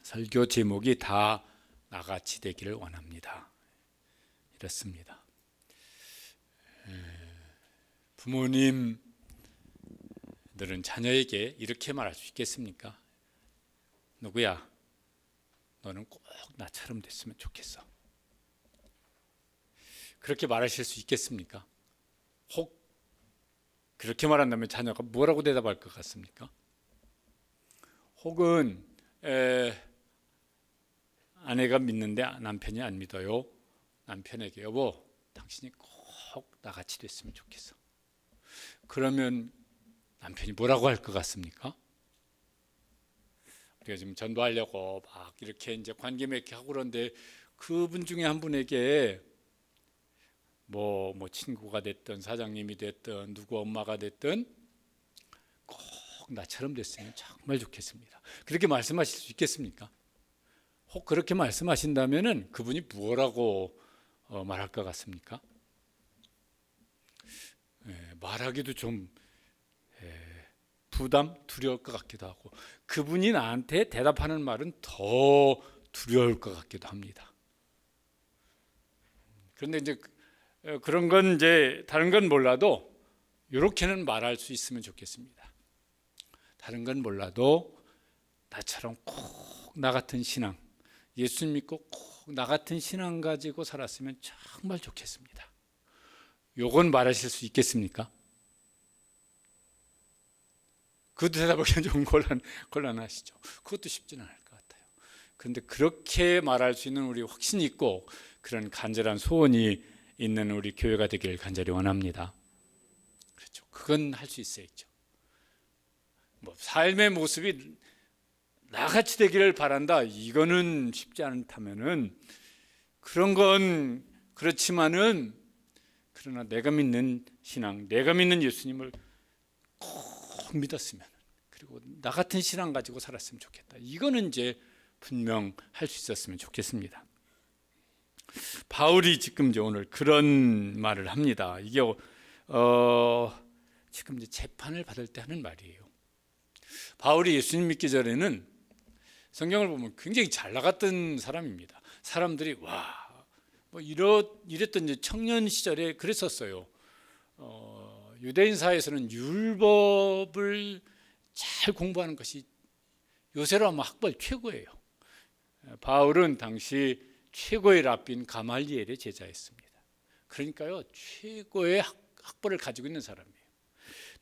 설교 제목이 다 나같이 되기를 원합니다. 이렇습니다. 부모님들은 자녀에게 이렇게 말할 수 있겠습니까? 누구야? 너는 꼭 나처럼 됐으면 좋겠어. 그렇게 말하실 수 있겠습니까? 혹 그렇게 말한다면 자녀가 뭐라고 대답할 것 같습니까? 혹은 아내가 믿는데 남편이 안 믿어요. 남편에게 여보, 당신이 꼭 나같이 됐으면 좋겠어. 그러면 남편이 뭐라고 할 것 같습니까? 우리가 지금 전도하려고 막 이렇게 이제 관계 맺기 하고 그런데 그분 중에 한 분에게 뭐 친구가 됐든 사장님이 됐든 누구 엄마가 됐든 꼭 나처럼 됐으면 정말 좋겠습니다. 그렇게 말씀하실 수 있겠습니까? 혹 그렇게 말씀하신다면은 그분이 뭐라고 말할 것 같습니까? 말하기도 좀 부담, 두려울 것 같기도 하고 그분이 나한테 대답하는 말은 더 두려울 것 같기도 합니다. 그런데 이제 그런 건 이제 다른 건 몰라도 이렇게는 말할 수 있으면 좋겠습니다. 다른 건 몰라도 나처럼 꼭 나 같은 신앙, 예수 믿고 꼭 나 같은 신앙 가지고 살았으면 정말 좋겠습니다. 요건 말하실 수 있겠습니까? 그것도 대답하기는 좀 곤란하시죠. 그것도 쉽지는 않을 것 같아요. 그런데 그렇게 말할 수 있는 우리 확신이 있고 그런 간절한 소원이 있는 우리 교회가 되기를 간절히 원합니다. 그렇죠. 그건 할 수 있어야죠. 삶의 모습이 나같이 되기를 바란다. 이거는 쉽지 않다면은 그런 건 그렇지만은 그러나 내가 믿는 신앙, 내가 믿는 예수님을 꼭 믿었으면 그리고 나 같은 신앙 가지고 살았으면 좋겠다. 이거는 이제 분명 할 수 있었으면 좋겠습니다. 바울이 지금 이제 오늘 그런 말을 합니다. 이게 지금 이제 재판을 받을 때 하는 말이에요. 바울이 예수님 믿기 전에는 성경을 보면 굉장히 잘 나갔던 사람입니다. 사람들이 이랬던 이제 청년 시절에 그랬었어요. 유대인 사회에서는 율법을 잘 공부하는 것이 요새로 하면 학벌 최고예요. 바울은 당시 최고의 랍비인 가말리엘의 제자였습니다. 그러니까요, 최고의 학벌을 가지고 있는 사람이에요.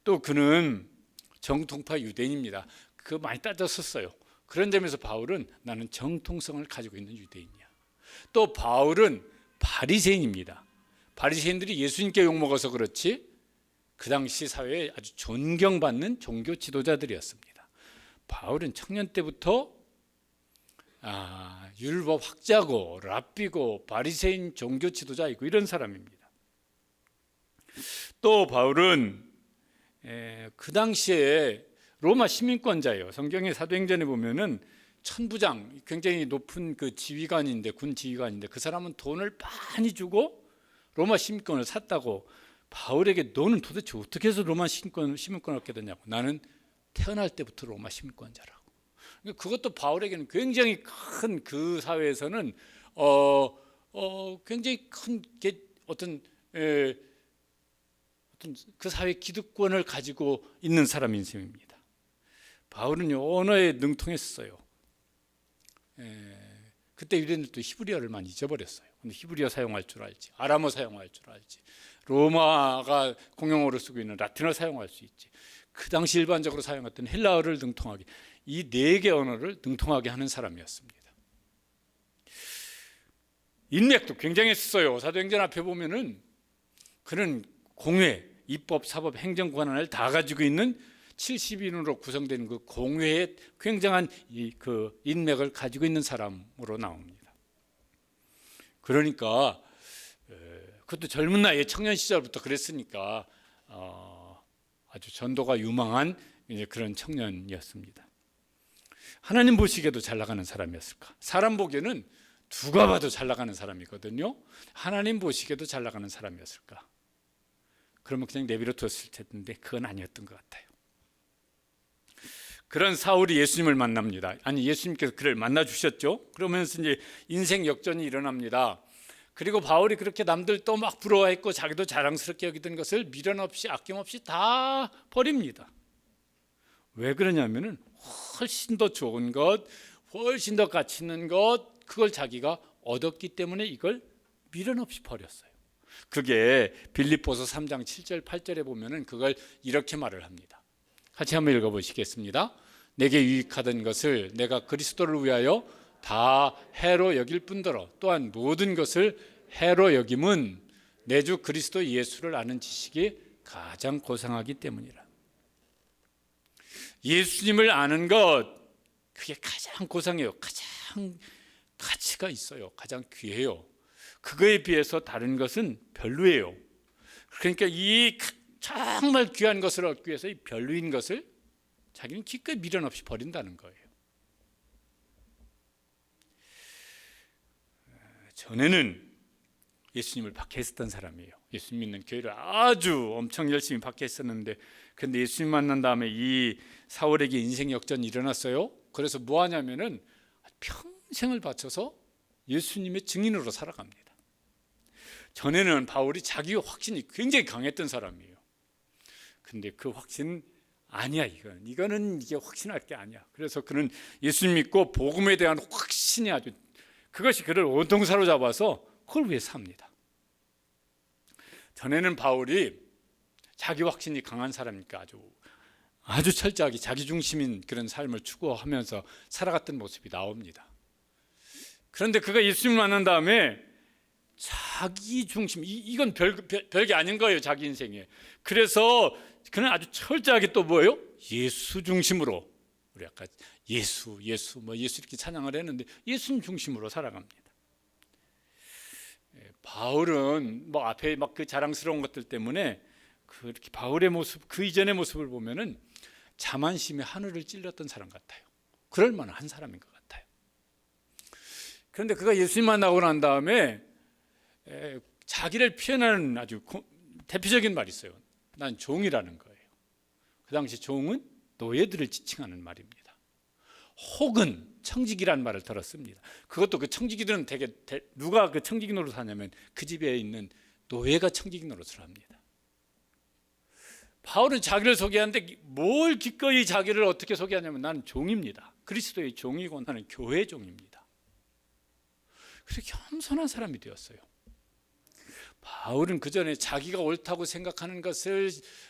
또 그는 정통파 유대인입니다. 그거 많이 따졌었어요. 그런 점에서 바울은 나는 정통성을 가지고 있는 유대인이야. 또 바울은 바리새인입니다. 바리새인들이 예수님께 욕먹어서 그렇지 그 당시 사회에 아주 존경받는 종교 지도자들이었습니다. 바울은 청년 때부터 율법 학자고 랍비고 바리새인 종교 지도자이고 이런 사람입니다. 또 바울은 그 당시에 로마 시민권자예요. 성경의 사도행전에 보면은 천부장, 굉장히 높은 그 지휘관인데 군 지휘관인데 그 사람은 돈을 많이 주고 로마 시민권을 샀다고. 바울에게 너는 도대체 어떻게 해서 로마 시민권을 얻게 됐냐고. 나는 태어날 때부터 로마 시민권자라고. 그것도 바울에게는 굉장히 큰 그 사회에서는 굉장히 큰 어떤 그 사회 기득권을 가지고 있는 사람인 셈입니다. 바울은 언어에 능통했어요. 그때 유대인들도 히브리어를 많이 잊어버렸어요. 근데 히브리어 사용할 줄 알지, 아람어 사용할 줄 알지, 로마가 공용어로 쓰고 있는 라틴어 사용할 수 있지. 그 당시 일반적으로 사용했던 헬라어를 능통하게, 이 4개 언어를 능통하게 하는 사람이었습니다. 인맥도 굉장했어요. 사도행전 앞에 보면은 그는 공회, 입법, 사법, 행정 권한을 다 가지고 있는 70인으로 구성된 그 공회의 굉장한 그 인맥을 가지고 있는 사람으로 나옵니다. 그러니까 그것도 젊은 나이에 청년 시절부터 그랬으니까 아주 전도가 유망한 이제 그런 청년이었습니다. 하나님 보시기에도 잘 나가는 사람이었을까? 사람 보기에는 누가 봐도 잘 나가는 사람이거든요. 하나님 보시기에도 잘 나가는 사람이었을까? 그러면 그냥 내버려 뒀을 텐데 그건 아니었던 것 같아요. 그런 사울이 예수님을 만납니다. 아니, 예수님께서 그를 만나 주셨죠. 그러면서 이제 인생 역전이 일어납니다. 그리고 바울이 그렇게 남들 또 막 부러워했고 자기도 자랑스럽게 여기던 것을 미련 없이 아낌없이 다 버립니다. 왜 그러냐면은 훨씬 더 좋은 것, 훨씬 더 가치 있는 것, 그걸 자기가 얻었기 때문에 이걸 미련 없이 버렸어요. 그게 빌립보서 3장 7절 8절에 보면은 그걸 이렇게 말을 합니다. 같이 한번 읽어보시겠습니다. 내게 유익하던 것을 내가 그리스도를 위하여 다 해로 여길 뿐더러 또한 모든 것을 해로 여김은 내 주 그리스도 예수를 아는 지식이 가장 고상하기 때문이라. 예수님을 아는 것, 그게 가장 고상해요. 가장 가치가 있어요. 가장 귀해요. 그거에 비해서 다른 것은 별로예요. 그러니까 이 정말 귀한 것을 얻기 위해서 이 별로인 것을 자기는 기꺼이 미련 없이 버린다는 거예요. 전에는 예수님을 박해했었던 사람이에요. 예수님 믿는 교회를 아주 엄청 열심히 박해했었는데, 근데 예수님 만난 다음에 이 사울에게 인생 역전이 일어났어요. 그래서 뭐 하냐면은 평생을 바쳐서 예수님의 증인으로 살아갑니다. 전에는 바울이 자기 확신이 굉장히 강했던 사람이에요. 근데 그 확신 아니야, 이거는 이게 확신할 게 아니야. 그래서 그는 예수님 믿고 복음에 대한 확신이 아주, 그것이 그를 온통 사로잡아서 그걸 위해 삽니다. 전에는 바울이 자기 확신이 강한 사람이니까 아주 철저하게 자기 중심인 그런 삶을 추구하면서 살아갔던 모습이 나옵니다. 그런데 그가 예수님 만난 다음에 자기 중심, 이건 별게 아닌 거예요, 자기 인생에. 그래서 그는 아주 철저하게 또 뭐예요? 예수 중심으로, 우리 아까 예수 이렇게 찬양을 했는데 예수님 중심으로 살아갑니다. 바울은 뭐 앞에 막 그 자랑스러운 것들 때문에 그렇게 바울의 모습, 그 이전의 모습을 보면은 자만심에 하늘을 찔렀던 사람 같아요. 그럴 만한 사람인 것 같아요. 그런데 그가 예수님 만나고 난 다음에 자기를 표현하는 아주 대표적인 말이 있어요. 난 종이라는 거예요. 그 당시 종은 노예들을 지칭하는 말입니다. 혹은 청지기라는 말을 들었습니다. 그것도 그 청지기들은 되게 누가 그 청지기 노릇을 하냐면 그 집에 있는 노예가 청지기 노릇을 합니다. 바울은 자기를 소개하는데 뭘 기꺼이 자기를 어떻게 소개하냐면 나는 종입니다. 그리스도의 종이고 나는 교회의 종입니다. 그렇게 겸손한 사람이 되었어요. 바울은 그전에 자기가 옳다고 생각하는 것을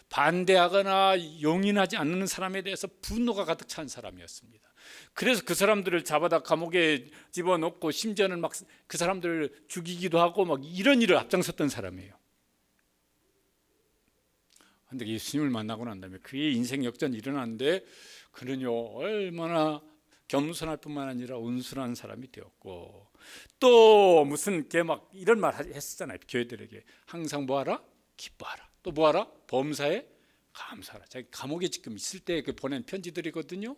반대하거나 용인하지 않는 사람에 대해서 분노가 가득 찬 사람이었습니다. 그래서 그 사람들을 잡아다 감옥에 집어넣고 심지어는 막 그 사람들을 죽이기도 하고 막 이런 일을 앞장섰던 사람이에요. 그런데 예수님을 만나고 난 다음에 그의 인생 역전이 일어났는데 그는요 얼마나 겸손할 뿐만 아니라 온순한 사람이 되었고, 또 무슨 막 이런 말 했었잖아요. 교회들에게 항상 뭐하라? 기뻐하라. 또 뭐하라? 범사에 감사하라. 자기 감옥에 지금 있을 때 보낸 편지들이거든요.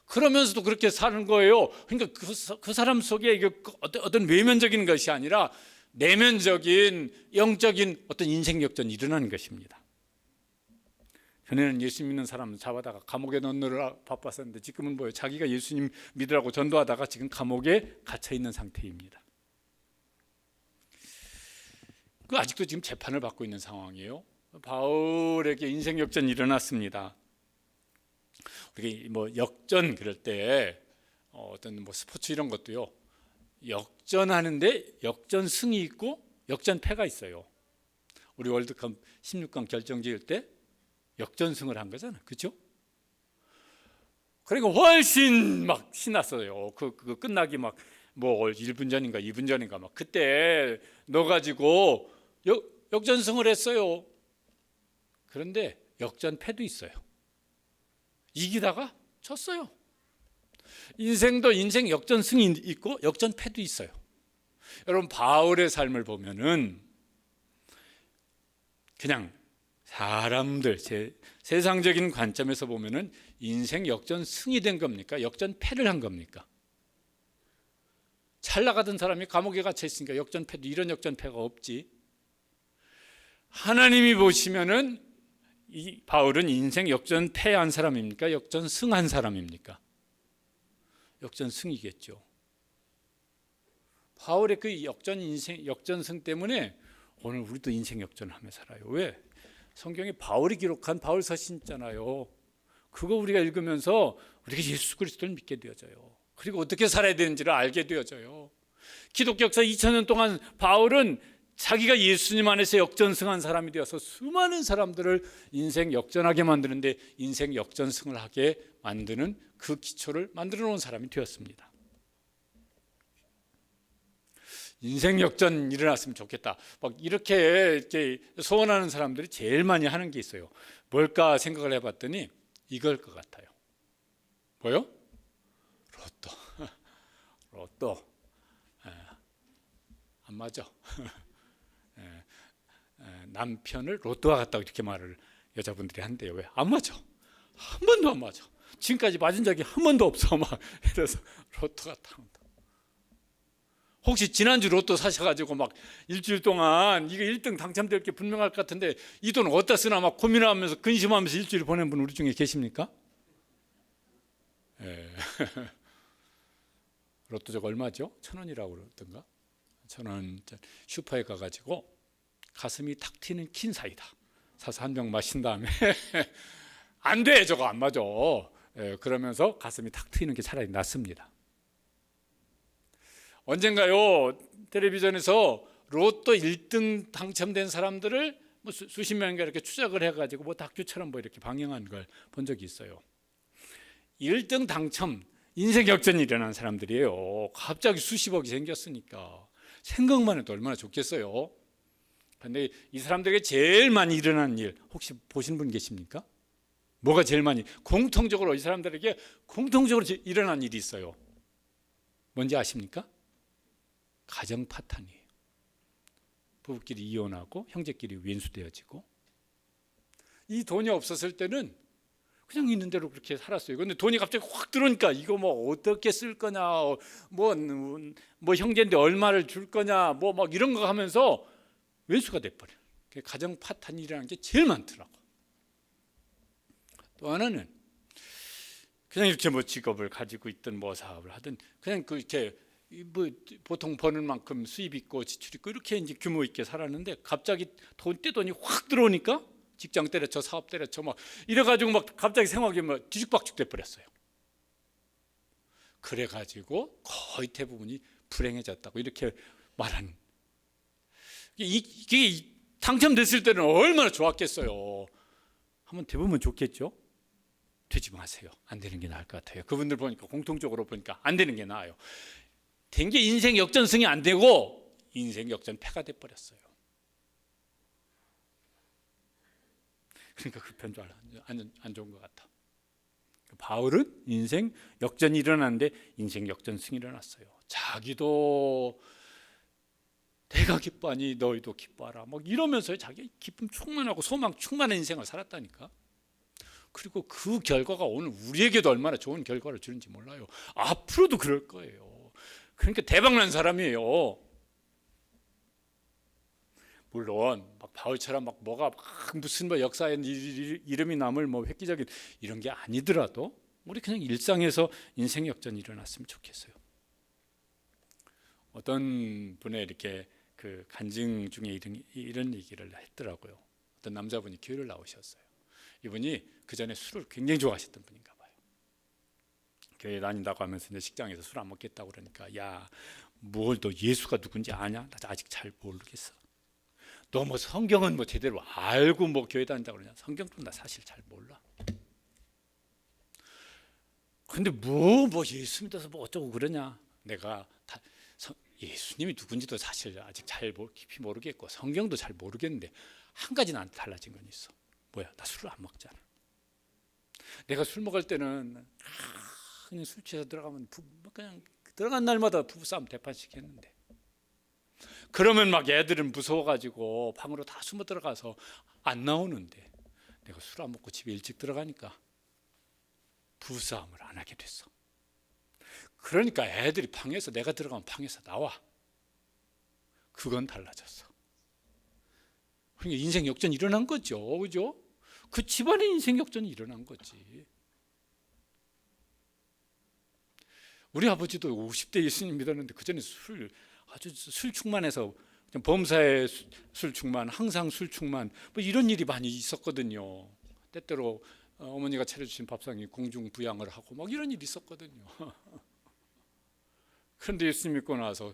그러면서도 그렇게 사는 거예요. 그러니까 그 사람 속에 이게 어떤 외면적인 것이 아니라 내면적인 영적인 어떤 인생 역전이 일어나는 것입니다. 전에는 예수 믿는 사람 잡아다가 감옥에 넣느라 바빴었는데 지금은 뭐예요? 자기가 예수님 믿으라고 전도하다가 지금 감옥에 갇혀 있는 상태입니다. 아직도 지금 재판을 받고 있는 상황이에요. 바울에게 인생 역전이 일어났습니다. 우리 뭐 역전 그럴 때 어떤 뭐 스포츠 이런 것도요. 역전하는데 역전승이 있고 역전패가 있어요. 우리 월드컵 16강 결정지을 때 역전승을 한 거잖아, 그렇죠? 그러니까 훨씬 막 신났어요. 그 끝나기 막 뭐 1분 전인가 2분 전인가 막 그때 넣어가지고 역전승을 했어요. 그런데 역전패도 있어요. 이기다가 졌어요. 인생도 인생 역전승이 있고 역전패도 있어요. 여러분 바울의 삶을 보면은 그냥 사람들 세상적인 관점에서 보면은 인생 역전승이 된 겁니까? 역전패를 한 겁니까? 잘 나가던 사람이 감옥에 갇혀 있으니까 역전패도 이런 역전패가 없지. 하나님이 보시면은 이 바울은 인생 역전패한 사람입니까? 역전승한 사람입니까? 역전승이겠죠. 바울의 그 역전승 때문에 오늘 우리도 인생 역전하며 살아요. 왜? 성경에 바울이 기록한 바울 서신 있잖아요. 그거 우리가 읽으면서 우리가 예수 그리스도를 믿게 되어져요. 그리고 어떻게 살아야 되는지를 알게 되어져요. 기독교 역사 2000년 동안 바울은 자기가 예수님 안에서 역전승한 사람이 되어서 수많은 사람들을 인생 역전하게 만드는데 인생 역전승을 하게 만드는 그 기초를 만들어 놓은 사람이 되었습니다. 인생 역전 일어났으면 좋겠다. 막 이렇게 소원하는 사람들이 제일 많이 하는 게 있어요. 뭘까 생각을 해봤더니 이걸 것 같아요. 뭐요? 로또. 로또. 안 맞아. 남편을 로또와 같다고 이렇게 말을 여자분들이 한대요. 왜? 안 맞아. 한 번도 안 맞아. 지금까지 맞은 적이 한 번도 없어. 막 이래서 로또 같다. 혹시 지난주 로또 사셔가지고 막 일주일 동안 이거 1등 당첨될 게 분명할 것 같은데 이 돈 어디다 쓰나 막 고민하면서 근심하면서 일주일 보낸 분 우리 중에 계십니까? 예. 로또 저거 얼마죠? 1,000원이라고 그러던가? 1,000원 슈퍼에 가가지고 가슴이 탁 튀는 킨 사이다 사서 한 병 마신 다음에 안 돼 저거 안 맞아. 예, 그러면서 가슴이 탁 트이는 게 차라리 낫습니다. 언젠가요 텔레비전에서 로또 1등 당첨된 사람들을 뭐 수십 명인가 이렇게 추적을 해가지고 뭐 다큐처럼 뭐 이렇게 방영한 걸 본 적이 있어요. 1등 당첨 인생 역전이 일어난 사람들이에요. 갑자기 수십억이 생겼으니까 생각만 해도 얼마나 좋겠어요. 그런데 이 사람들에게 제일 많이 일어난 일 혹시 보신 분 계십니까? 뭐가 제일 많이 공통적으로 이 사람들에게 공통적으로 일어난 일이 있어요. 뭔지 아십니까? 가정 파탄이에요. 부부끼리 이혼하고 형제끼리 윈수되어지고 이 돈이 없었을 때는 그냥 있는 대로 그렇게 살았어요. 그런데 돈이 갑자기 확 들어오니까 이거 뭐 어떻게 쓸 거냐, 뭐 형제인데 얼마를 줄 거냐, 뭐 막 이런 거 하면서 왼수가 돼버려요. 가정 파탄이라는 게 제일 많더라고. 또 하나는 그냥 이렇게 뭐 직업을 가지고 있든 뭐 사업을 하든 그냥 그렇게 뭐 보통 버는 만큼 수입 있고 지출 있고 이렇게 이제 규모 있게 살았는데 갑자기 떼돈이 확 들어오니까 직장 때려쳐 사업 때려쳐 막 이래가지고 막 갑자기 생활이 막 뒤죽박죽 돼버렸어요. 그래가지고 거의 대부분이 불행해졌다고 이렇게 말하는. 이게 당첨됐을 때는 얼마나 좋았겠어요. 한번 돼보면 좋겠죠. 되지 마세요. 안 되는 게 나을 것 같아요. 그분들 보니까 공통적으로 보니까 안 되는 게 나아요. 된 게 인생 역전승이 안 되고 인생 역전패가 돼버렸어요. 그러니까 그 편도 안 좋은 것 같아. 바울은 인생 역전이 일어났는데 인생 역전승이 일어났어요. 자기도 내가 기뻐하니 너희도 기뻐하라 막 이러면서 자기 기쁨 충만하고 소망 충만한 인생을 살았다니까. 그리고 그 결과가 오늘 우리에게도 얼마나 좋은 결과를 주는지 몰라요. 앞으로도 그럴 거예요. 그러니까 대박난 사람이에요. 물론 막 바울처럼 막 뭐가 막 무슨 뭐 역사에 이름이 남을 뭐 획기적인 이런 게 아니더라도 우리 그냥 일상에서 인생 역전이 일어났으면 좋겠어요. 어떤 분의 이렇게 그 간증 중에 이런 얘기를 했더라고요. 어떤 남자분이 교회를 나오셨어요. 이분이 그 전에 술을 굉장히 좋아하셨던 분인가 봐요. 교회 다닌다고 하면서 이제 식장에서 술 안 먹겠다고 그러니까 야, 뭘 너 예수가 누군지 아냐? 나 아직 잘 모르겠어. 너 뭐 성경은 뭐 제대로 알고 뭐 교회 다닌다고 그러냐? 성경도 나 사실 잘 몰라. 근데 뭐 예수 믿어서 뭐 어쩌고 그러냐? 내가 예수님이 누군지도 사실 아직 잘 깊이 모르겠고 성경도 잘 모르겠는데 한 가지 나한테 달라진 건 있어. 뭐야? 나 술을 안 먹잖아. 내가 술 먹을 때는 그냥 술 취해서 들어가면 그냥 들어간 날마다 부부싸움 대판씩 했는데 그러면 막 애들은 무서워가지고 방으로 다 숨어 들어가서 안 나오는데 내가 술 안 먹고 집에 일찍 들어가니까 부부싸움을 안 하게 됐어. 그러니까 애들이 방에서 내가 들어가면 방에서 나와. 그건 달라졌어. 그러니까 인생 역전이 일어난 거죠. 그죠? 그 집안에 인생 역전이 일어난 거지. 우리 아버지도 50대 예수님 믿었는데 그 전에 아주 술 충만해서 범사에 술 충만, 항상 술 충만, 뭐 이런 일이 많이 있었거든요. 때때로 어머니가 차려주신 밥상이 공중부양을 하고 막 이런 일이 있었거든요. 그런데 예수 믿고 나서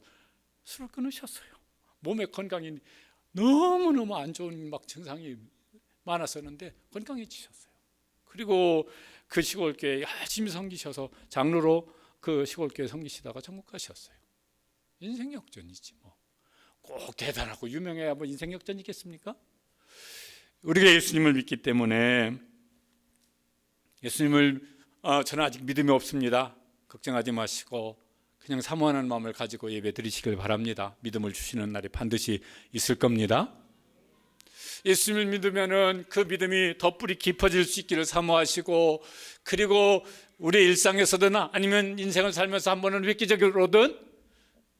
술을 끊으셨어요. 몸의 건강이 너무너무 안 좋은 막 증상이 많았었는데 건강해지셨어요. 그리고 그 시골교회 열심히 섬기셔서 장로로 그 시골교회 섬기시다가 천국 가셨어요. 인생 역전이지 뭐. 꼭 대단하고 유명해야 뭐 인생 역전이겠습니까? 우리가 예수님을 믿기 때문에 예수님을 저는 아직 믿음이 없습니다. 걱정하지 마시고 그냥 사모하는 마음을 가지고 예배 드리시길 바랍니다. 믿음을 주시는 날이 반드시 있을 겁니다. 예수님을 믿으면은 그 믿음이 더 뿌리 깊어질 수 있기를 사모하시고, 그리고 우리의 일상에서든 아니면 인생을 살면서 한 번은 획기적으로든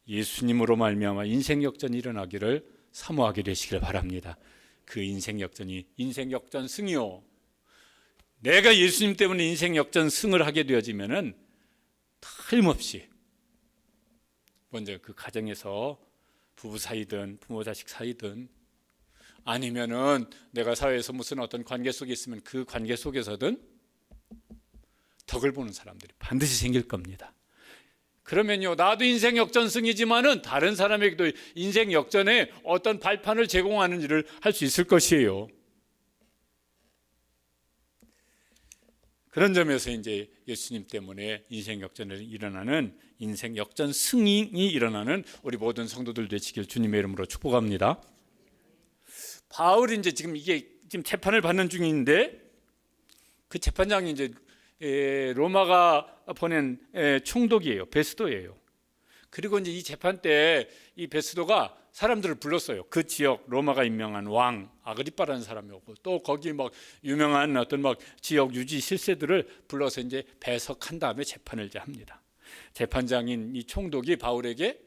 예수님으로 말미암아 인생 역전이 일어나기를 사모하게 되시길 바랍니다. 그 인생 역전이 인생 역전 승이요. 내가 예수님 때문에 인생 역전 승을 하게 되어지면은 틀림없이 먼저 그 가정에서 부부 사이든 부모 자식 사이든 아니면은 내가 사회에서 무슨 어떤 관계 속에 있으면 그 관계 속에서든 덕을 보는 사람들이 반드시 생길 겁니다. 그러면요, 나도 인생 역전승이지만은 다른 사람에게도 인생 역전에 어떤 발판을 제공하는 일을 할 수 있을 것이에요. 그런 점에서 이제 예수님 때문에 인생 역전이 일어나는, 인생 역전 승이 일어나는 우리 모든 성도들 되시길 주님의 이름으로 축복합니다. 바울이 이제 지금 재판을 받는 중인데, 그 재판장이 이제 로마가 보낸 총독이에요. 베스도예요. 그리고 이제 이 재판 때 이 베스도가 사람들을 불렀어요. 그 지역 로마가 임명한 왕 아그리빠라는 사람이 오고, 또 거기 막 유명한 어떤 막 지역 유지 실세들을 불러서 이제 배석한 다음에 재판을 이제 합니다. 재판장인 이 총독이 바울에게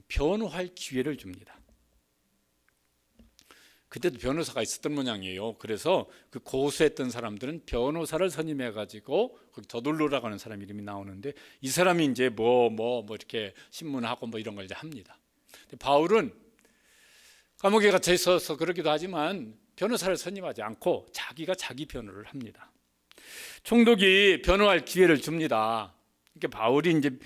변호할 기회를 줍니다. 그때도 변호사가 있었던 모양이에요. 그래서 그 고소했던 사람들은 변호사를 선임해 가지고 거기 더둘로라고 하는 사람 이름이 나오는데, 이 사람이 이제 뭐 이렇게 신문하고 뭐 이런 걸 이제 합니다. 근데 바울은 감옥에 갇혀 있어서 그러기도 하지만 변호사를 선임하지 않고 자기가 자기 변호를 합니다. 총독이 변호할 기회를 줍니다. 그러니까 바울이 이제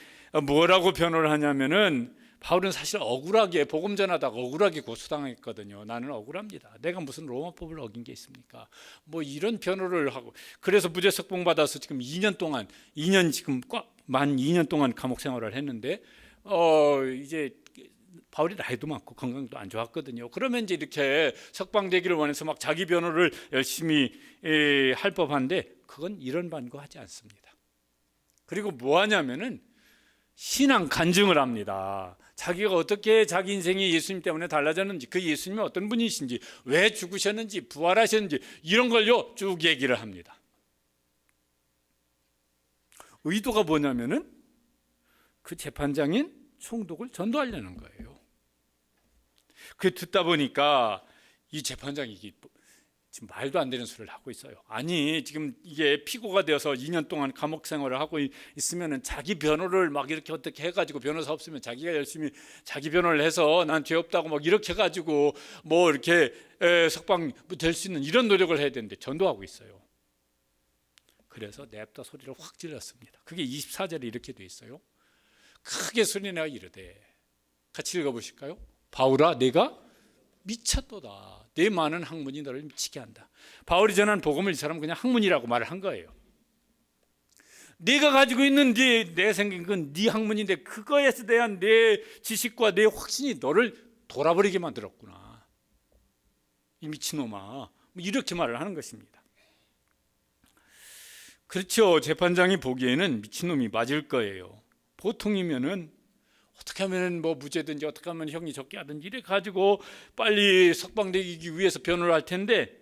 뭐라고 변호를 하냐면은, 바울은 사실 억울하게 복음 전하다가 억울하게 고소당했거든요. 나는 억울합니다. 내가 무슨 로마법을 어긴 게 있습니까? 뭐 이런 변호를 하고, 그래서 무죄석봉 받아서 지금 2년 동안 지금 만 2년 동안 감옥 생활을 했는데, 이제 바울이 나이도 많고 건강도 안 좋았거든요. 그러면 이제 이렇게 석방되기를 원해서 막 자기 변호를 열심히 할 법한데, 그건 이런 반거하지 않습니다. 그리고 뭐 하냐면은 신앙 간증을 합니다. 자기가 어떻게 자기 인생이 예수님 때문에 달라졌는지, 그 예수님이 어떤 분이신지, 왜 죽으셨는지, 부활하셨는지, 이런 걸요 쭉 얘기를 합니다. 의도가 뭐냐면은 그 재판장인 총독을 전도하려는 거예요. 그 듣다 보니까 이 재판장이 지금 말도 안 되는 소리를 하고 있어요. 아니, 지금 이게 피고가 되어서 2년 동안 감옥 생활을 하고 있으면은 자기 변호를 막 이렇게 어떻게 해가지고, 변호사 없으면 자기가 열심히 자기 변호를 해서 난 죄 없다고 막 이렇게 해가지고 뭐 이렇게 석방 될 수 있는 이런 노력을 해야 되는데 전도하고 있어요. 그래서 냅다 소리를 확 질렀습니다. 그게 24절에 이렇게 돼 있어요. 크게 소리내어 이르되, 같이 읽어보실까요? 바울아, 내가 미쳤도다. 내 많은 학문이 너를 미치게 한다. 바울이 전한 복음을 이 사람은 그냥 학문이라고 말을 한 거예요. 네가 가지고 있는 내 생긴 건 네 학문인데, 그거에 대한 내 지식과 내 확신이 너를 돌아버리게 만들었구나. 이 미친놈아. 이렇게 말을 하는 것입니다. 그렇죠. 재판장이 보기에는 미친놈이 맞을 거예요. 보통이면은 어떻게 하면 뭐 무죄든지 어떻게 하면 형이 적게 하든지 이래 가지고 빨리 석방되기 위해서 변호를 할 텐데,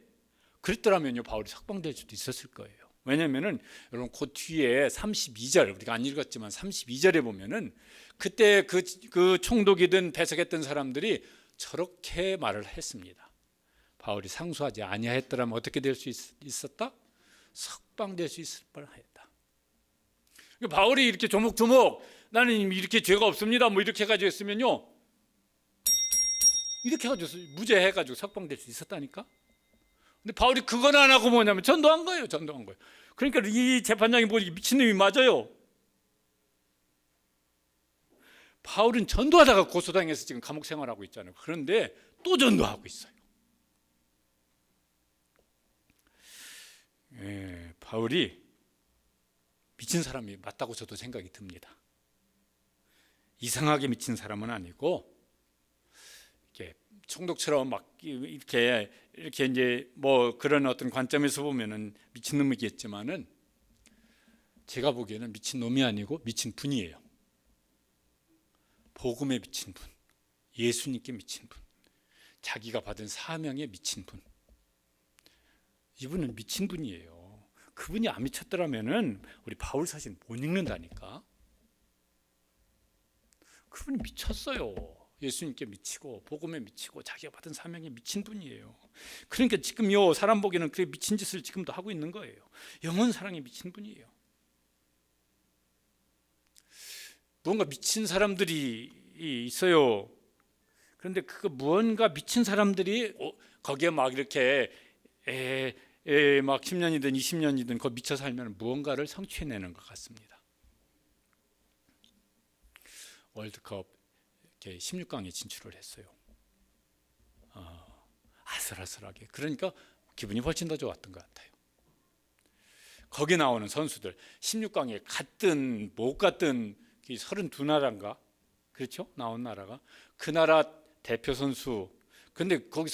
그랬더라면요 바울이 석방될 수도 있었을 거예요. 왜냐면은 여러분 그 뒤에 32절, 우리가 안 읽었지만 32절에 보면은 그때 그 총독이든 배석했던 사람들이 저렇게 말을 했습니다. 바울이 상수하지 아니하였더라면 어떻게 될 수 있었다? 석방될 수 있을 뻔하였다. 바울이 이렇게 조목조목 나는 이렇게 죄가 없습니다 뭐 이렇게 해가지고 했으면요, 이렇게 해가지고 무죄해가지고 석방될 수 있었다니까. 근데 바울이 그건 안 하고 뭐냐면 전도한 거예요. 전도한 거예요. 그러니까 이 재판장이 보니 미친놈이 맞아요. 바울은 전도하다가 고소당해서 지금 감옥 생활하고 있잖아요. 그런데 또 전도하고 있어요. 바울이 미친 사람이 맞다고 저도 생각이 듭니다. 이상하게 미친 사람은 아니고 이렇게 총독처럼 막 이렇게 이제 뭐 그런 어떤 관점에서 보면은 미친 놈이겠지만은 제가 보기에는 미친 놈이 아니고 미친 분이에요. 복음에 미친 분, 예수님께 미친 분, 자기가 받은 사명에 미친 분. 이분은 미친 분이에요. 그분이 안 미쳤더라면은 우리 바울 사실 못 읽는다니까. 그분이 미쳤어요. 예수님께 미치고 복음에 미치고 자기가 받은 사명에 미친 분이에요. 그러니까 지금요 사람 보기에는 그 미친 짓을 지금도 하고 있는 거예요. 영원 사랑에 미친 분이에요. 뭔가 미친 사람들이 있어요. 그런데 그 무언가 미친 사람들이 거기에 막 이렇게 막 10년이든 20년이든 거 미쳐 살면 무언가를 성취해내는 것 같습니다. 월드컵 이렇게 16강에 진출을 했어요. 아슬아슬하게. 그러니까 기분이 훨씬 더 좋았던 것 같아요. 거기 나오는 선수들 16강에 갔든 못 갔든 32나라인가 그렇죠? 나온 나라가 그 나라 대표 선수. 근데 거기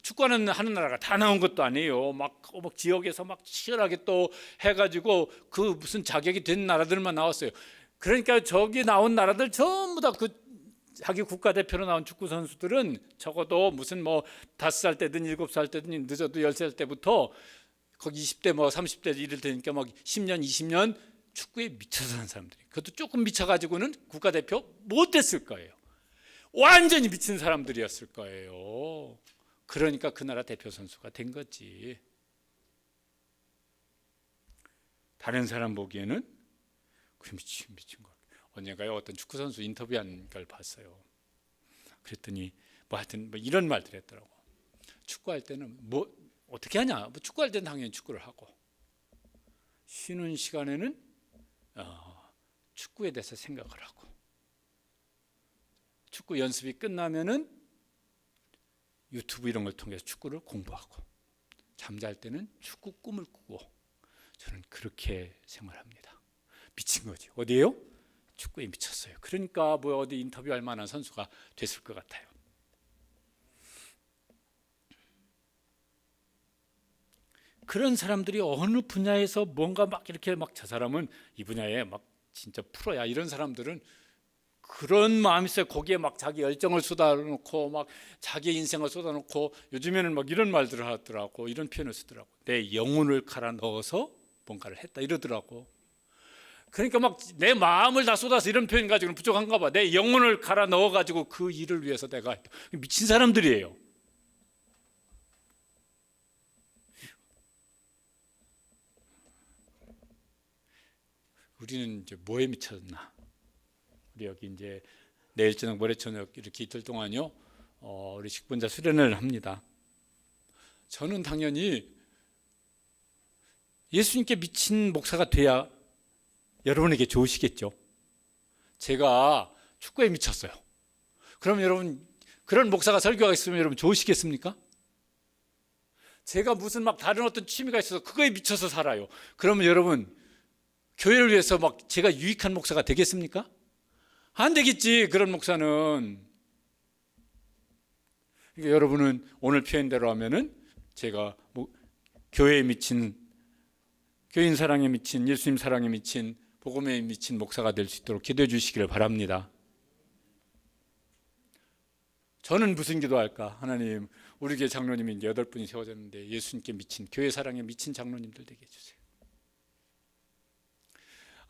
축구하는 하는 나라가 다 나온 것도 아니에요. 막 지역에서 막 치열하게 또 해가지고 그 무슨 자격이 된 나라들만 나왔어요. 그러니까 저기 나온 나라들 전부 다 그 자기 국가대표로 나온 축구 선수들은 적어도 무슨 뭐 5살 때든 7살 때든 늦어도 10살 때부터 거기 20대 뭐 30대 이럴 때니까 막 10년 20년 축구에 미쳐서 사는 사람들이, 그것도 조금 미쳐가지고는 국가대표 못 됐을 거예요. 완전히 미친 사람들이었을 거예요. 그러니까 그 나라 대표 선수가 된 거지. 다른 사람 보기에는 그 미친 거. 언젠가요 어떤 축구 선수 인터뷰한 걸 봤어요. 그랬더니 뭐 하여튼 뭐 이런 말들 했더라고. 축구할 때는 뭐 어떻게 하냐? 뭐 축구할 때는 당연히 축구를 하고 쉬는 시간에는 축구에 대해서 생각을 하고, 축구 연습이 끝나면은 유튜브 이런 걸 통해서 축구를 공부하고, 잠잘 때는 축구 꿈을 꾸고. 저는 그렇게 생활합니다. 미친 거지. 어디에요? 축구에 미쳤어요. 그러니까 뭐 어디 인터뷰할 만한 선수가 됐을 것 같아요. 그런 사람들이 어느 분야에서 뭔가 막 이렇게 막 저 사람은 이 분야에 막 진짜 프로야, 이런 사람들은 그런 마음이 있어요. 거기에 막 자기 열정을 쏟아놓고 막 자기 인생을 쏟아놓고, 요즘에는 막 이런 말들을 하더라고. 이런 표현을 쓰더라고. 내 영혼을 갈아 넣어서 뭔가를 했다 이러더라고. 그러니까 막 내 마음을 다 쏟아서, 이런 표현 가지고는 부족한가 봐. 내 영혼을 갈아 넣어가지고 그 일을 위해서 내가 했다. 미친 사람들이에요. 우리는 이제 뭐에 미쳤나? 우리 여기 이제 내일 저녁 모레 저녁 이렇게 이틀 동안요 우리 식분자 수련을 합니다. 저는 당연히 예수님께 미친 목사가 돼야 여러분에게 좋으시겠죠. 제가 축구에 미쳤어요. 그럼 여러분 그런 목사가 설교가 있으면 여러분 좋으시겠습니까? 제가 무슨 막 다른 어떤 취미가 있어서 그거에 미쳐서 살아요. 그러면 여러분 교회를 위해서 막 제가 유익한 목사가 되겠습니까? 안 되겠지. 그런 목사는. 그러니까 여러분은 오늘 표현대로 하면은 제가 뭐 교회에 미친, 교인 사랑에 미친, 예수님 사랑에 미친, 복음에 미친 목사가 될 수 있도록 기도해 주시기를 바랍니다. 저는 무슨 기도할까? 하나님, 우리 교회 장로님이 이제 8분이 세워졌는데 예수님께 미친, 교회 사랑에 미친 장로님들 되게 해주세요.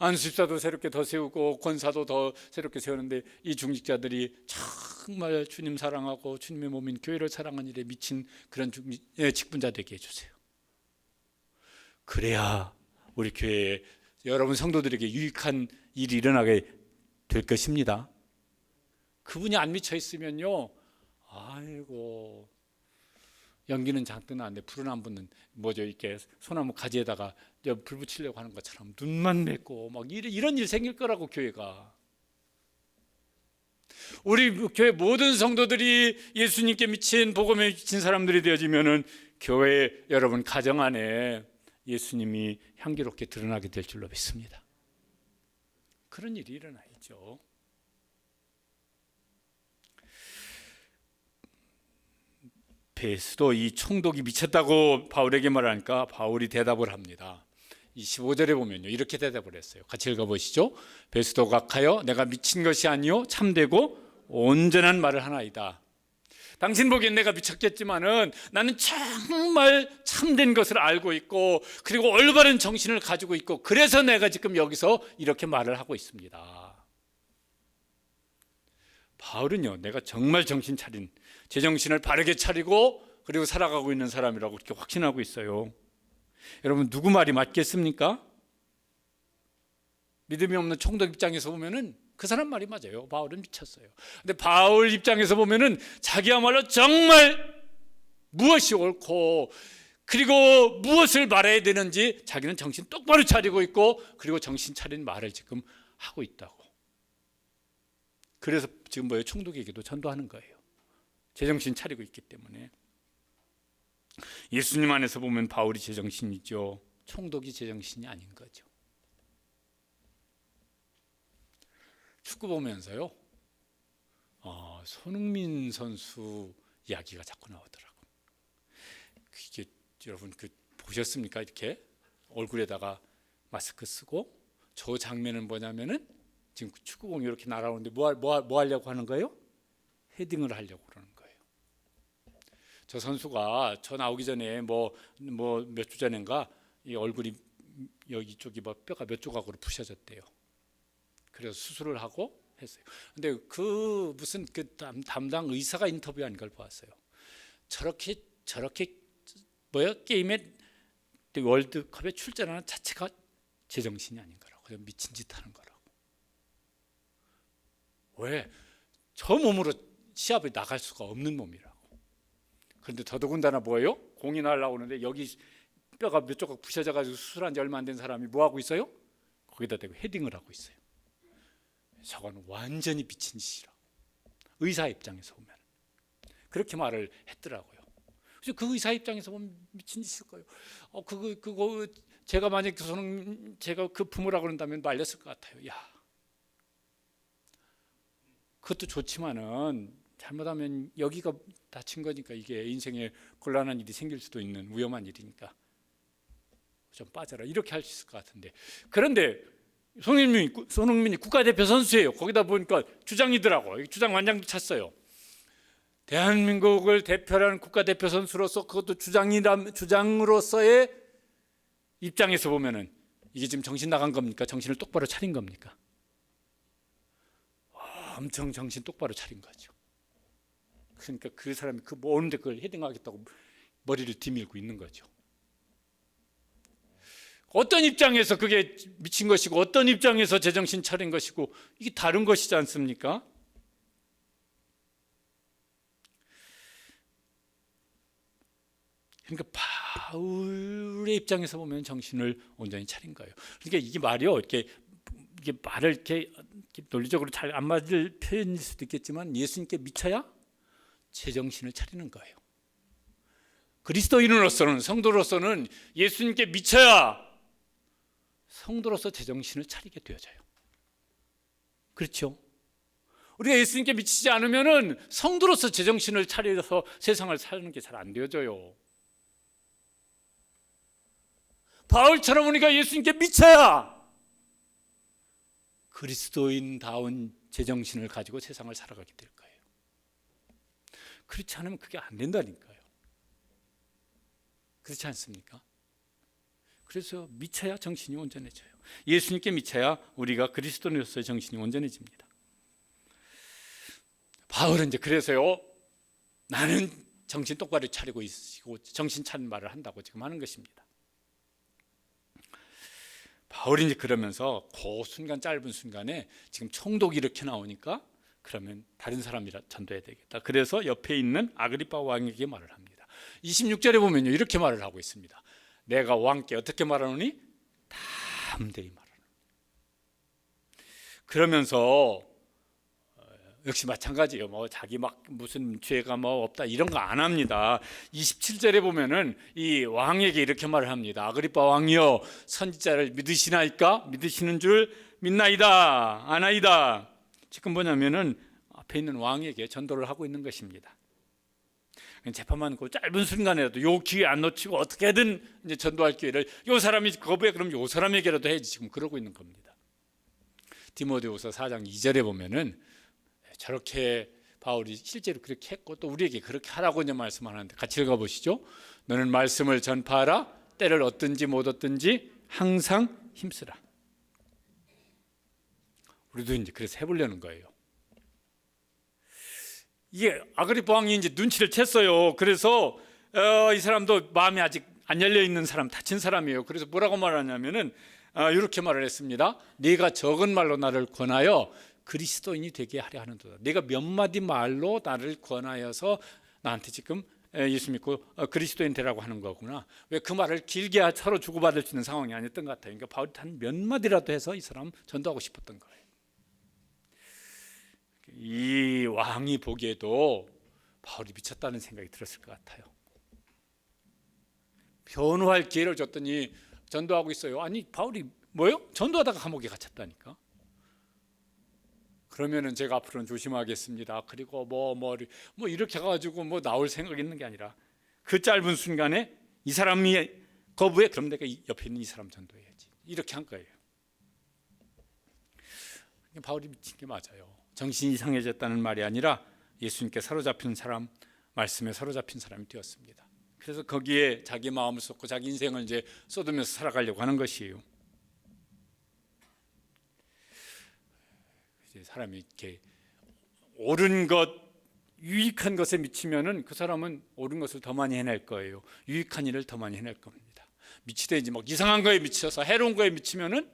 안수집사도 새롭게 더 세우고 권사도 더 새롭게 세우는데 이 중직자들이 정말 주님 사랑하고 주님의 몸인 교회를 사랑하는 일에 미친 그런 직분자 되게 해주세요. 그래야 우리 교회에 여러분 성도들에게 유익한 일이 일어나게 될 것입니다. 그분이 안 미쳐 있으면요, 아이고, 연기는 장뜬 나는데 불은 안 붙는, 뭐죠, 이렇게 소나무 가지에다가 불 붙이려고 하는 것처럼 눈만 맺고 막 이런 일 생길 거라고. 교회가, 우리 교회 모든 성도들이 예수님께 미친, 복음에 미친 사람들이 되어지면은 교회 여러분 가정 안에 예수님이 향기롭게 드러나게 될 줄로 믿습니다. 그런 일이 일어나야죠. 베스도 이 총독이 미쳤다고 바울에게 말하니까 바울이 대답을 합니다. 25절에 보면요, 이렇게 대답을 했어요. 같이 읽어보시죠. 베스도가 가여 내가 미친 것이 아니요 참되고 온전한 말을 하나이다. 당신 보기엔 내가 미쳤겠지만은 나는 정말 참된 것을 알고 있고, 그리고 올바른 정신을 가지고 있고, 그래서 내가 지금 여기서 이렇게 말을 하고 있습니다. 바울은요, 내가 정말 정신 차린, 제 정신을 바르게 차리고 그리고 살아가고 있는 사람이라고 이렇게 확신하고 있어요. 여러분, 누구 말이 맞겠습니까? 믿음이 없는 총독 입장에서 보면은 그 사람 말이 맞아요. 바울은 미쳤어요. 근데 바울 입장에서 보면은 자기야말로 정말 무엇이 옳고 그리고 무엇을 말해야 되는지 자기는 정신 똑바로 차리고 있고, 그리고 정신 차린 말을 지금 하고 있다고. 그래서 지금 뭐예요? 총독에게도 전도하는 거예요. 제정신 차리고 있기 때문에. 예수님 안에서 보면 바울이 제정신이죠. 총독이 제정신이 아닌 거죠. 축구 보면서요, 손흥민 선수 이야기가 자꾸 나오더라고요. 이게 여러분 보셨습니까? 이렇게 얼굴에다가 마스크 쓰고, 저 장면은 뭐냐면은 지금 축구공이 이렇게 날아오는데 뭐 하려고 하는 거예요? 헤딩을 하려고 그러는 거예요. 저 선수가 저 나오기 전에 뭐 몇 주 전인가 이 얼굴이 여기 쪽이 뼈가 몇 조각으로 부셔졌대요. 그래서 수술을 하고 했어요. 근데 무슨 담당 의사가 인터뷰한 걸 보았어요. 저렇게 게임에 월드컵에 출전하는 자체가 제정신이 아닌 거라고. 그냥 미친 짓 하는 거라고. 왜? 저 몸으로 시합에 나갈 수가 없는 몸이라고. 그런데 더더군다나 뭐예요? 공이 날아오는데 여기 뼈가 몇 조각 부셔져가지고 수술한 지 얼마 안 된 사람이 뭐 하고 있어요? 거기다 대고 헤딩을 하고 있어요. 저건 완전히 미친 짓이라고. 의사 입장에서 보면 그렇게 말을 했더라고요. 그래서 그 의사 입장에서 보면 미친 짓일 거예요. 그거 제가 만약 제가 그 부모라고 그런다면 말렸을 것 같아요. 야, 그것도 좋지만은 잘못하면 여기가 다친 거니까 이게 인생에 곤란한 일이 생길 수도 있는 위험한 일이니까 좀 빠져라, 이렇게 할 수 있을 것 같은데. 그런데 손흥민이 국가대표 선수예요. 거기다 보니까 주장이더라고. 주장 완장도 찼어요. 대한민국을 대표하는 국가대표 선수로서, 그것도 주장으로서의 입장에서 보면은 이게 지금 정신 나간 겁니까? 정신을 똑바로 차린 겁니까? 엄청 정신 똑바로 차린 거죠. 그러니까 그 사람이 오는데 그걸 헤딩하겠다고 머리를 뒤밀고 있는 거죠. 어떤 입장에서 그게 미친 것이고 어떤 입장에서 제정신 차린 것이고, 이게 다른 것이지 않습니까? 그러니까 바울의 입장에서 보면 정신을 온전히 차린 거예요. 그러니까 이게 말이요, 이게 말을 이렇게 논리적으로 잘 안 맞을 표현일 수도 있겠지만, 예수님께 미쳐야 제정신을 차리는 거예요. 그리스도인으로서는, 성도로서는 예수님께 미쳐야 성도로서 제정신을 차리게 되어져요. 그렇죠? 우리가 예수님께 미치지 않으면은 성도로서 제정신을 차려서 세상을 사는 게 잘 안 되어져요. 바울처럼 우리가 예수님께 미쳐야 그리스도인다운 제정신을 가지고 세상을 살아가게 될 거예요. 그렇지 않으면 그게 안 된다니까요. 그렇지 않습니까? 그래서 미쳐야 정신이 온전해져요. 예수님께 미쳐야 우리가 그리스도인으로서의 정신이 온전해집니다. 바울은 이제 그래서요, 나는 정신 똑바로 차리고 있고 정신 차린 말을 한다고 지금 하는 것입니다. 바울이 이제 그러면서 그 순간, 짧은 순간에 지금 총독이 이렇게 나오니까 그러면 다른 사람이라 전도해야 되겠다. 그래서 옆에 있는 아그리파 왕에게 말을 합니다. 26절에 보면요, 이렇게 말을 하고 있습니다. 내가 왕께 어떻게 말하노니? 담대히 말하노니. 그러면서 역시 마찬가지예요. 뭐 자기 막 무슨 죄가 뭐 없다 이런 거 안 합니다. 27절에 보면은 이 왕에게 이렇게 말을 합니다. 아그리파 왕이여, 선지자를 믿으시나이까? 믿으시는 줄 믿나이다, 아나이다. 지금 뭐냐면은 앞에 있는 왕에게 전도를 하고 있는 것입니다. 재판만 그 짧은 순간에라도 요 기회 안 놓치고 어떻게든 이제 전도할 기회를, 요 사람이 거부해 그럼 요 사람에게라도 해야지, 지금 그러고 있는 겁니다. 디모데후서 4장 2절에 보면은 저렇게 바울이 실제로 그렇게 했고 또 우리에게 그렇게 하라고 이제 말씀하는데, 같이 읽어보시죠. 너는 말씀을 전파하라. 때를 얻든지 못 얻든지 항상 힘쓰라. 우리도 이제 그래서 해보려는 거예요. 이게 아그리파 왕이 이제 눈치를 챘어요. 그래서 이 사람도 마음이 아직 안 열려 있는 사람, 다친 사람이에요. 그래서 뭐라고 말하냐면은 이렇게 말을 했습니다. 네가 적은 말로 나를 권하여 그리스도인이 되게 하려 하는도다. 내가 몇 마디 말로 나를 권하여서 나한테 지금 예수 믿고 그리스도인 되라고 하는 거구나. 왜 그 말을 길게 서로 주고받을 수 있는 상황이 아니었던 것 같아요. 그러니까 바울이 한 몇 마디라도 해서 이 사람 전도하고 싶었던 거예요. 이 왕이 보기에도 바울이 미쳤다는 생각이 들었을 것 같아요. 변호할 기회를 줬더니 전도하고 있어요. 아니 바울이 뭐요? 전도하다가 감옥에 갇혔다니까. 그러면은 제가 앞으로는 조심하겠습니다. 그리고 뭐 이렇게 가지고 뭐 나올 생각이 있는 게 아니라 그 짧은 순간에 이 사람이 거부해, 그럼 내가 옆에 있는 이 사람 전도해야지. 이렇게 한 거예요. 바울이 미친 게 맞아요. 정신이 이상해졌다는 말이 아니라 예수님께 사로잡힌 사람, 말씀에 사로잡힌 사람이 되었습니다. 그래서 거기에 자기 마음을 쏟고 자기 인생을 이제 쏟으면서 살아가려고 하는 것이에요. 사람이 이렇게 옳은 것, 유익한 것에 미치면은 그 사람은 옳은 것을 더 많이 해낼 거예요. 유익한 일을 더 많이 해낼 겁니다. 미치되 이제 막 이상한 거에 미쳐서 해로운 거에 미치면은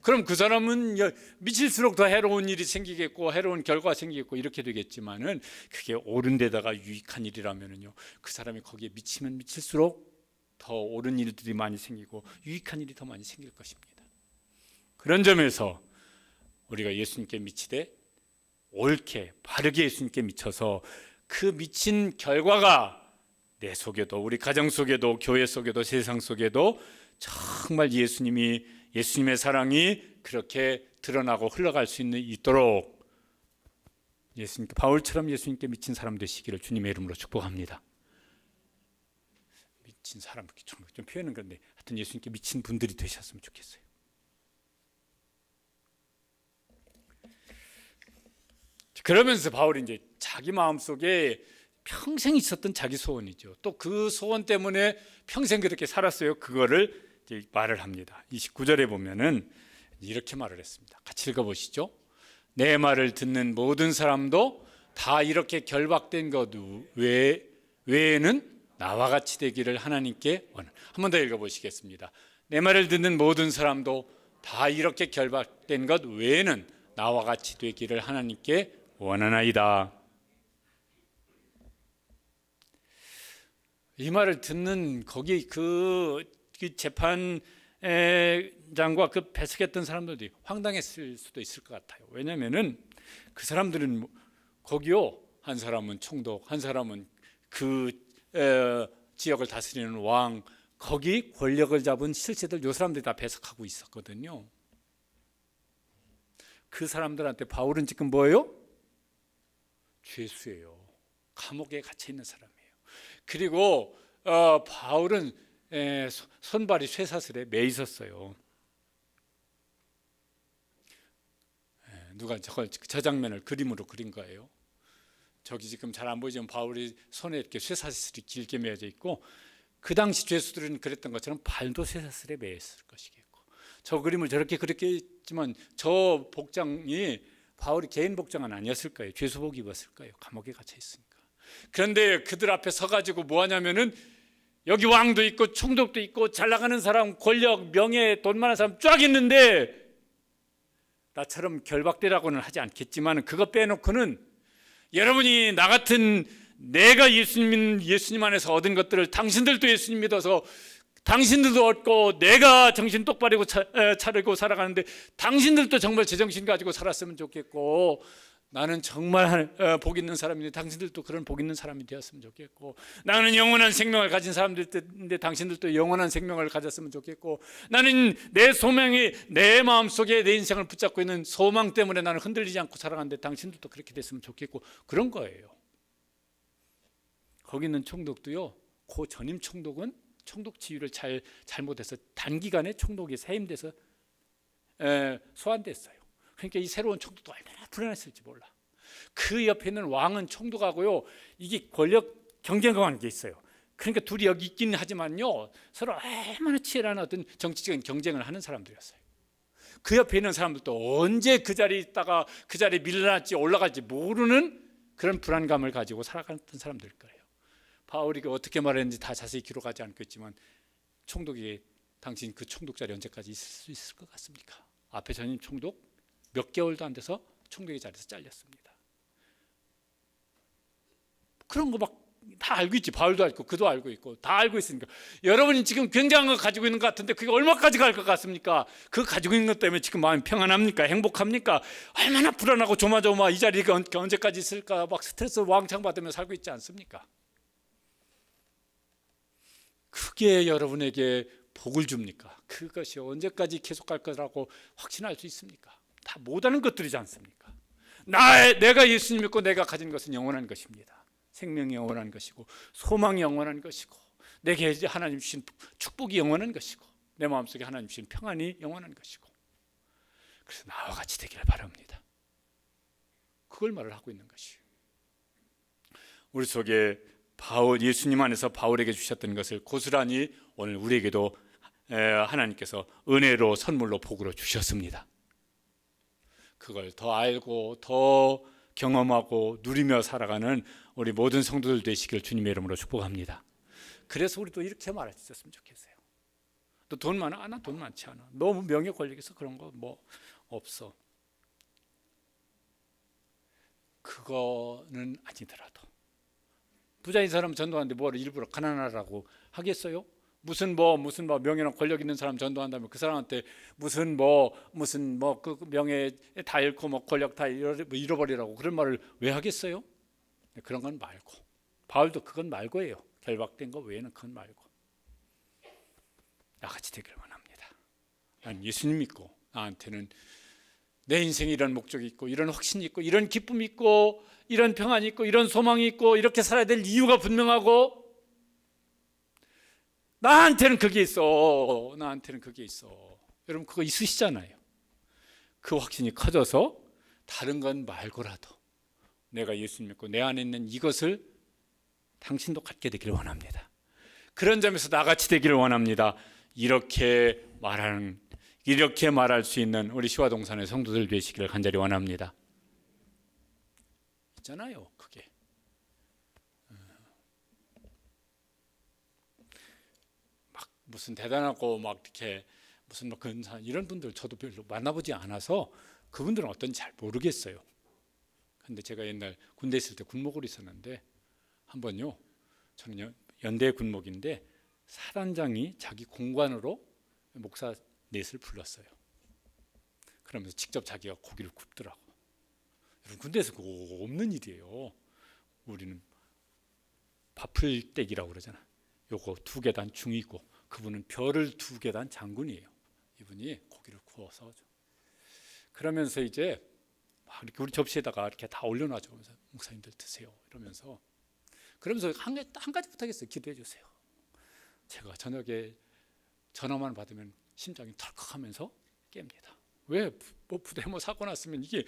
그럼 그 사람은 미칠수록 더 해로운 일이 생기겠고 해로운 결과가 생기겠고 이렇게 되겠지만은, 그게 옳은 데다가 유익한 일이라면은요, 그 사람이 거기에 미치면 미칠수록 더 옳은 일들이 많이 생기고 유익한 일이 더 많이 생길 것입니다. 그런 점에서 우리가 예수님께 미치되 옳게 바르게 예수님께 미쳐서 그 미친 결과가 내 속에도, 우리 가정 속에도, 교회 속에도, 세상 속에도 정말 예수님의 사랑이 그렇게 드러나고 흘러갈 수 있도록 바울처럼 예수님께 미친 사람 되시기를 주님의 이름으로 축복합니다. 미친 사람, 좀 표현은 그런데 하여튼 예수님께 미친 분들이 되셨으면 좋겠어요. 그러면서 바울이 이제 자기 마음속에 평생 있었던 자기 소원이죠. 또 그 소원 때문에 평생 그렇게 살았어요. 그거를 이제 말을 합니다. 29절에 보면은 이렇게 말을 했습니다. 같이 읽어보시죠. 내 말을 듣는 모든 사람도 다 이렇게 결박된 것 외에는 나와 같이 되기를 하나님께 원하는. 한 번 더 읽어보시겠습니다. 내 말을 듣는 모든 사람도 다 이렇게 결박된 것 외에는 나와 같이 되기를 하나님께 원하나이다. 이 말을 듣는 거기 그 재판장과 그 배석했던 사람들이 황당했을 수도 있을 것 같아요. 왜냐하면은 그 사람들은 거기요, 한 사람은 총독, 한 사람은 그 지역을 다스리는 왕, 거기 권력을 잡은 실세들, 요 사람들이 다 배석하고 있었거든요. 그 사람들한테 바울은 지금 뭐예요? 죄수예요. 감옥에 갇혀 있는 사람이에요. 그리고 바울은 손발이 쇠사슬에 매 있었어요. 누가 저 장면을 그림으로 그린 거예요. 저기 지금 잘 안 보이지만 바울이 손에 이렇게 쇠사슬이 길게 매어져 있고, 그 당시 죄수들은 그랬던 것처럼 발도 쇠사슬에 매였을 것이겠고, 저 그림을 저렇게 그렇게 했지만 저 복장이 바울이 개인 복장은 아니었을 거예요. 죄수복 입었을 거예요. 감옥에 갇혀 있으니까. 그런데 그들 앞에 서가지고 뭐 하냐면은 여기 왕도 있고 총독도 있고 잘 나가는 사람, 권력, 명예, 돈 많은 사람 쫙 있는데 나처럼 결박되라고는 하지 않겠지만 그거 빼놓고는 여러분이 나 같은 내가 예수님 안에서 얻은 것들을 당신들도 예수님 믿어서 당신들도 얻고 내가 정신 똑바르고 차리고 살아가는데 당신들도 정말 제정신 가지고 살았으면 좋겠고 나는 정말 복 있는 사람인데 당신들도 그런 복 있는 사람이 되었으면 좋겠고 나는 영원한 생명을 가진 사람들인데 당신들도 영원한 생명을 가졌으면 좋겠고 나는 내 소명이 내 마음속에 내 인생을 붙잡고 있는 소망 때문에 나는 흔들리지 않고 살아가는데 당신들도 그렇게 됐으면 좋겠고 그런 거예요. 거기 있는 총독도요. 그 전임 총독은 총독 지휘를 잘못해서 단기간에 총독이 해임돼서 소환됐어요. 그러니까 이 새로운 총독도 얼마나 불안했을지 몰라. 그 옆에 있는 왕은 총독하고요. 이게 권력 경쟁하는 게 있어요. 그러니까 둘이 여기 있기는 하지만요. 서로 얼마나 치열한 어떤 정치적인 경쟁을 하는 사람들이었어요. 그 옆에 있는 사람들도 언제 그 자리에 있다가 그 자리에 밀려날지 올라갈지 모르는 그런 불안감을 가지고 살아갔던 사람들일 거예요. 바울이 어떻게 말했는지 다 자세히 기록하지 않겠지만 총독이 당신 그 총독 자리 언제까지 있을 수 있을 것 같습니까? 앞에 전임 총독 몇 개월도 안 돼서 총독의 자리에서 잘렸습니다. 그런 거 막 다 알고 있지. 바울도 알고 그도 알고 있고 다 알고 있으니까 여러분이 지금 굉장한 거 가지고 있는 것 같은데 그게 얼마까지 갈 것 같습니까? 그 가지고 있는 것 때문에 지금 마음이 평안합니까? 행복합니까? 얼마나 불안하고 조마조마 이 자리가 언제까지 있을까 막 스트레스 왕창 받으며 살고 있지 않습니까? 그게 여러분에게 복을 줍니까? 그것이 언제까지 계속갈 거라고 확신할 수 있습니까? 다 못하는 것들이지 않습니까? 내가 예수님 믿고 내가 가진 것은 영원한 것입니다. 생명이 영원한 것이고 소망이 영원한 것이고 내게 하나님 주신 축복이 영원한 것이고 내 마음속에 하나님 주신 평안이 영원한 것이고 그래서 나와 같이 되기를 바랍니다. 그걸 말을 하고 있는 것이에요. 우리 속에 예수님 안에서 바울에게 주셨던 것을 고스란히 오늘 우리에게도 하나님께서 은혜로 선물로 복으로 주셨습니다. 그걸 더 알고 더 경험하고 누리며 살아가는 우리 모든 성도들 되시길 주님의 이름으로 축복합니다. 그래서 우리도 이렇게 말할 수 있었으면 좋겠어요. 너 돈 많아? 나 돈 많지 않아. 너무 명예 권력에서 그런 거 뭐 없어. 그거는 아니더라도 부자인 사람 전도하는데 뭘 일부러 가난하라고 하겠어요? 무슨 명예나 권력 있는 사람 전도한다면 그 사람한테 무슨 그 명예 다 잃고 뭐 권력 다 잃어버리라고 그런 말을 왜 하겠어요? 그런 건 말고 바울도 그건 말고예요. 결박된 거 외에는 그건 말고 나같이 되기를 원합니다. 난 예수님 믿고 나한테는 내 인생에 이런 목적이 있고 이런 확신이 있고 이런 기쁨이 있고 이런 평안이 있고 이런 소망이 있고 이렇게 살아야 될 이유가 분명하고 나한테는 그게 있어. 여러분 그거 있으시잖아요. 그 확신이 커져서 다른 건 말고라도 내가 예수 믿고 내 안에 있는 이것을 당신도 갖게 되기를 원합니다. 그런 점에서 나같이 되기를 원합니다. 이렇게 말할 수 있는 우리 시화동산의 성도들 되시기를 간절히 원합니다. 있잖아요, 그게. 막 무슨 대단하고 막 이렇게 무슨 뭐 근사 이런 분들 저도 별로 만나보지 않아서 그분들은 어떤지 잘 모르겠어요. 근데 제가 옛날 군대 있을 때 군목으로 있었는데 한번요, 저는 연대 군목인데 사단장이 자기 공관으로 목사 넷을 불렀어요. 그러면서 직접 자기가 고기를 굽더라고. 여러분 군대에서 그거 없는 일이에요. 우리는 밥풀떼기라고 그러잖아. 요거 2계단 중이고 그분은 별을 2계단 장군이에요. 이분이 고기를 구워서 그러면서 이제 막 이렇게 우리 접시에다가 이렇게 다 올려놔줘. 목사님들 드세요. 이러면서 그러면서 한 가지 부탁했어요. 기도해 주세요. 제가 저녁에 전화만 받으면 심장이 털컥하면서 깹니다. 왜? 뭐 부대 사고 났으면 이게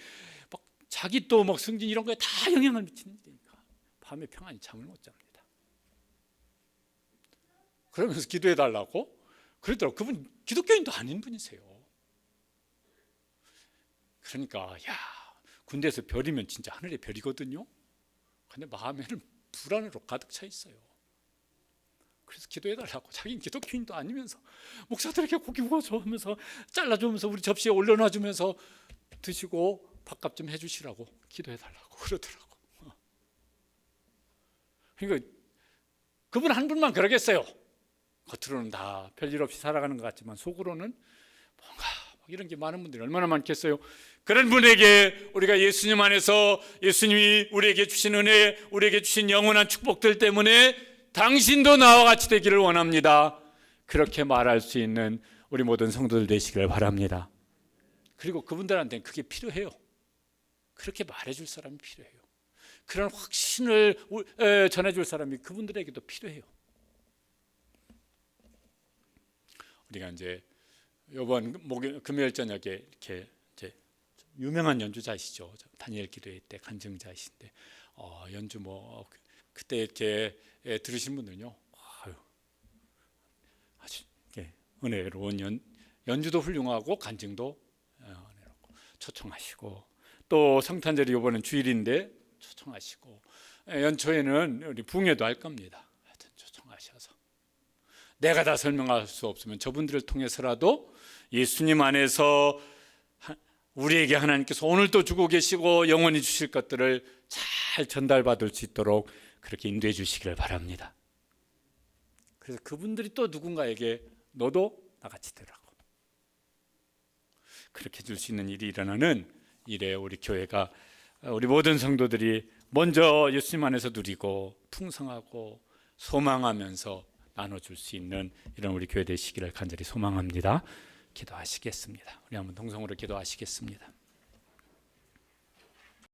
막 자기 또 막 승진 이런 거에 다 영향을 미치는 일이니까 밤에 평안히 잠을 못 잡니다. 그러면서 기도해 달라고 그러더라고. 그분 기독교인도 아닌 분이세요. 그러니까 군대에서 별이면 진짜 하늘의 별이거든요. 근데 마음에는 불안으로 가득 차 있어요. 그래서 기도해달라고. 자기는 기독교인도 아니면서 목사들에게 고기 구워줘 하면서 잘라주면서 우리 접시에 올려놔주면서 드시고 밥값 좀 해주시라고 기도해달라고 그러더라고. 그러니까 그분 한 분만 그러겠어요. 겉으로는 다 별일 없이 살아가는 것 같지만 속으로는 뭔가 이런 게 많은 분들이 얼마나 많겠어요. 그런 분에게 우리가 예수님 안에서 예수님이 우리에게 주신 은혜, 우리에게 주신 영원한 축복들 때문에 당신도 나와 같이 되기를 원합니다. 그렇게 말할 수 있는 우리 모든 성도들 되시길 바랍니다. 그리고 그분들한테는 그게 필요해요. 그렇게 말해줄 사람이 필요해요. 그런 확신을 전해줄 사람이 그분들에게도 필요해요. 우리가 이제 이번 금요일 저녁에 이렇게 이제 유명한 연주자이시죠. 다니엘 기도회 때 간증자이신데 연주 그때 이렇게 들으신 분들은요, 아주 은혜로운 연주도 훌륭하고 간증도 은혜롭고 초청하시고, 또 성탄절이 이번엔 주일인데 초청하시고, 연초에는 우리 붕회도 할 겁니다. 하여튼 초청하셔서 내가 다 설명할 수 없으면 저분들을 통해서라도 예수님 안에서 우리에게 하나님께서 오늘 또 주고 계시고 영원히 주실 것들을 잘 전달받을 수 있도록 그렇게 인도해 주시기를 바랍니다. 그래서 그분들이 또 누군가에게 너도 나같이 되라고 그렇게 줄 수 있는 일이 일어나는 일에 우리 교회가, 우리 모든 성도들이 먼저 예수님 안에서 누리고 풍성하고 소망하면서 나눠줄 수 있는 이런 우리 교회 되시기를 간절히 소망합니다. 기도하시겠습니다. 우리 한번 동성으로 기도하시겠습니다.